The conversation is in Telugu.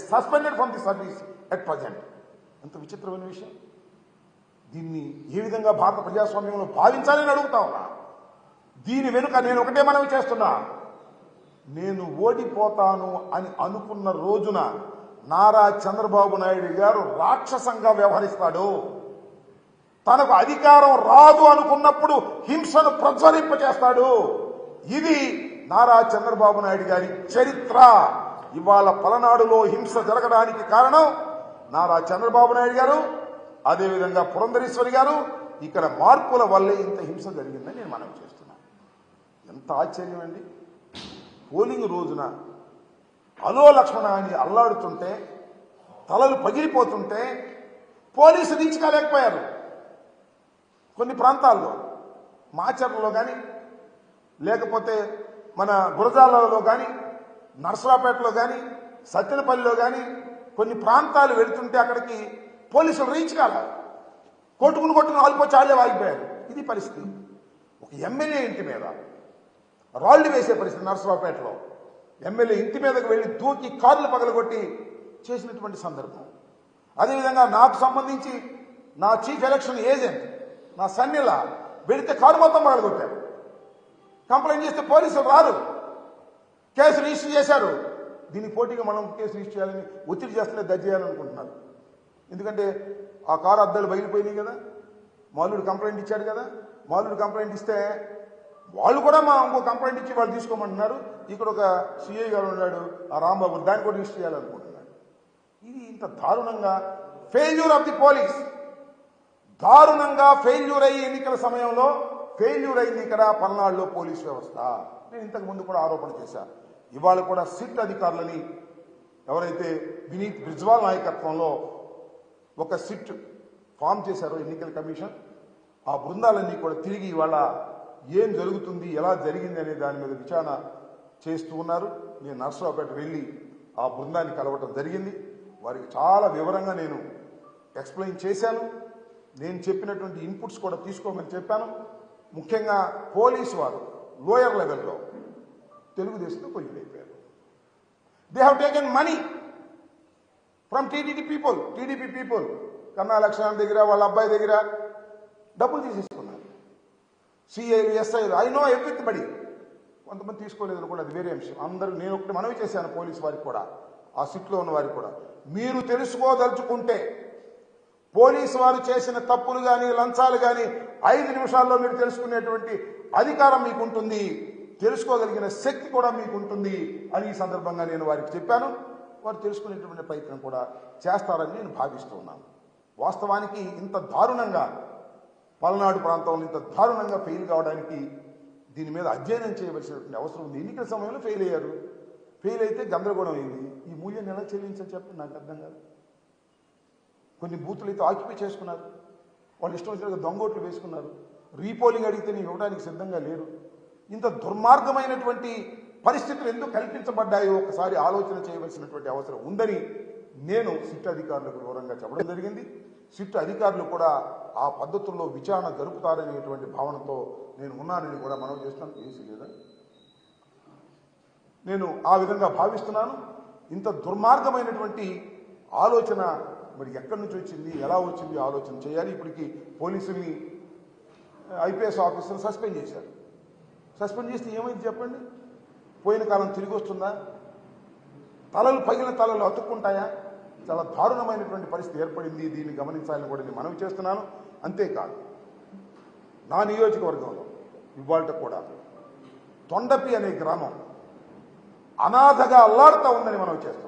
Suspended from the service at present. ఎంత విచిత్రమైన విషయం. దీన్ని ఏ విధంగా భారత ప్రజాస్వామ్యంలో భావించాలని అడుగుతా ఉన్నా. దీని వెనుక నేను ఒకటే మనవి చేస్తున్నా, నేను ఓడిపోతాను అని అనుకున్న రోజున నారా చంద్రబాబు నాయుడు గారు రాక్షసంగా వ్యవహరిస్తాడు. తనకు అధికారం రాదు అనుకున్నప్పుడు హింసను ప్రజ్వలింపచేస్తాడు. ఇది నారా చంద్రబాబు నాయుడు గారి చరిత్ర. ఇవాళ పలనాడులో హింస జరగడానికి కారణం నారా చంద్రబాబు నాయుడు గారు, అదేవిధంగా పురంధరేశ్వరి గారు. ఇక్కడ మార్పుల వల్లే ఇంత హింస జరిగిందని నేను మనవి చేస్తున్నాను. ఎంత ఆశ్చర్యం అండి. పోలింగ్ రోజున అలో లక్ష్మణ అని అల్లాడుతుంటే, తలలు పగిలిపోతుంటే పోలీసు రీచ్ కాలేకపోయారు. కొన్ని ప్రాంతాల్లో మాచర్లలో కానీ, లేకపోతే మన గురజాలలో కానీ, నర్సరాపేటలో కానీ, సత్తెనపల్లిలో కానీ కొన్ని ప్రాంతాలు వెళుతుంటే అక్కడికి పోలీసులు రీచ్ కాలేదు. కొట్టుకుని ఆగిపోయి చాలే ఆగిపోయారు. ఇది పరిస్థితి. ఒక ఎమ్మెల్యే ఇంటి మీద రాళ్లు వేసే పరిస్థితి. నర్సరావుపేటలో ఎమ్మెల్యే ఇంటి మీదకి వెళ్ళి దూకి కార్లు పగలగొట్టి చేసినటువంటి సందర్భం. అదేవిధంగా నాకు సంబంధించి నా చీఫ్ ఎలక్షన్ ఏజెంట్ నా సన్నిలా వెళితే కారు మొత్తం పగలగొట్టారు. కంప్లైంట్ చేస్తే పోలీసులు రారు, కేసు రిజిస్టర్ చేశారు. దీనికి పోటీగా మనం కేసు రిజిస్టర్ చేయాలని ఒత్తిడి చేస్తూనే దర్జీ చేయాలనుకుంటున్నారు. ఎందుకంటే ఆ కారు అద్దాలు బయలుపోయినాయి కదా, మాలుడు కంప్లైంట్ ఇచ్చాడు కదా. మాలుడు కంప్లైంట్ ఇస్తే వాళ్ళు కూడా ఇంకో కంప్లైంట్ ఇచ్చి వాళ్ళు తీసుకోమంటున్నారు. ఇక్కడ ఒక సిఐ గారు ఉన్నాడు, ఆ రాంబాబు, దాన్ని కూడా రిజిస్టర్ చేయాలనుకుంటున్నాడు. ఇది ఇంత దారుణంగా ఫెయిల్యూర్ ఆఫ్ ది పోలీస్, దారుణంగా ఫెయిల్యూర్ అయ్యి ఎన్నికల సమయంలో ఫెయిల్యూర్ అయింది ఇక్కడ పల్నాడులో పోలీస్ వ్యవస్థ. నేను ఇంతకు ముందు కూడా ఆరోపణ చేశాను. ఇవాళ కూడా సిట్ అధికారులని ఎవరైతే వినీత్ బ్రిజ్వాల్ నాయకత్వంలో ఒక సిట్ ఫామ్ చేశారో ఎన్నికల కమిషన్, ఆ బృందాలన్నీ కూడా తిరిగి ఇవాళ ఏం జరుగుతుంది, ఎలా జరిగింది అనే దాని మీద విచారణ చేస్తూ ఉన్నారు. నేను నర్సరావుపేట వెళ్ళి ఆ బృందాన్ని కలవటం జరిగింది. వారికి చాలా వివరంగా నేను ఎక్స్ప్లెయిన్ చేశాను. నేను చెప్పినటువంటి ఇన్పుట్స్ కూడా తీసుకోమని చెప్పాను. ముఖ్యంగా పోలీసు వారు లోయర్ లెవెల్లో తెలుగుదేశంతో కొలిగిపోయారు. They have taken money from TDP people. Kanna Lakshman దగ్గర, వాళ్ళ అబ్బాయి దగ్గర డబ్బులు తీసేసుకున్నారు. సిఐలు, ఎస్ఐలు, ఐ నో ఎవ్రీబడి. కొంతమంది తీసుకోలేదు కూడా, అది వేరే అంశం. అందరూ నేను ఒకటి మనవి చేశాను పోలీసు వారికి కూడా, ఆ సిట్లో ఉన్న వారికి కూడా, మీరు తెలుసుకోదలుచుకుంటే పోలీసు వారు చేసిన తప్పులు కానీ లంచాలు కానీ 5 నిమిషాల్లో మీరు తెలుసుకునేటువంటి అధికారం మీకు ఉంటుంది, తెలుసుకోగలిగిన శక్తి కూడా మీకు ఉంటుంది అని ఈ సందర్భంగా నేను వారికి చెప్పాను. వారు తెలుసుకునేటువంటి ప్రయత్నం కూడా చేస్తారని నేను భావిస్తూ ఉన్నాను. వాస్తవానికి ఇంత దారుణంగా పల్నాడు ప్రాంతంలో ఇంత దారుణంగా ఫెయిల్ కావడానికి దీని మీద అధ్యయనం చేయవలసినటువంటి అవసరం ఉంది. ఎన్నికల సమయంలో ఫెయిల్ అయ్యారు. ఫెయిల్ అయితే గందరగోళం అయింది. ఈ మూల్యాన్ని ఎలా చెల్లించాలి చెప్పండి, నాకు అర్థం కాదు. కొన్ని బూతులు అయితే ఆక్యుపై చేసుకున్నారు, వాళ్ళు ఇష్టం వచ్చినట్టుగా దొంగోట్లు వేసుకున్నారు. రీపోలింగ్ అడిగితే నేను ఇవ్వడానికి సిద్ధంగా లేరు. ఇంత దుర్మార్గమైనటువంటి పరిస్థితులు ఎందుకు కల్పించబడ్డాయో ఒకసారి ఆలోచన చేయవలసినటువంటి అవసరం ఉందని నేను సిట్ అధికారులకు వివరంగా చెప్పడం జరిగింది. సిట్ అధికారులు కూడా ఆ పద్ధతుల్లో విచారణ జరుపుతారనేటువంటి భావనతో నేను ఉన్నానని కూడా మనవి చేస్తున్నాను. ఏసీ లేదా, నేను ఆ విధంగా భావిస్తున్నాను. ఇంత దుర్మార్గమైనటువంటి ఆలోచన మరి ఎక్కడి నుంచి వచ్చింది, ఎలా వచ్చింది ఆలోచన చేయాలి. ఇప్పటికి పోలీసుల్ని ఐపీఎస్ ఆఫీసర్ సస్పెండ్ చేశారు. సస్పెండ్ చేస్తే ఏమైంది చెప్పండి? పోయిన కాలం తిరిగి వస్తుందా? తలలు పగిలిన తలలు అతుక్కుంటాయా? చాలా దారుణమైనటువంటి పరిస్థితి ఏర్పడింది. దీన్ని గమనించాలని కూడా నేను మనవి చేస్తున్నాను. అంతేకాదు, నా నియోజకవర్గంలో ఇవాళ కూడా తొండపి అనే గ్రామం అనాథగా అల్లాడుతూ ఉందని మనవి చేస్తున్నాం.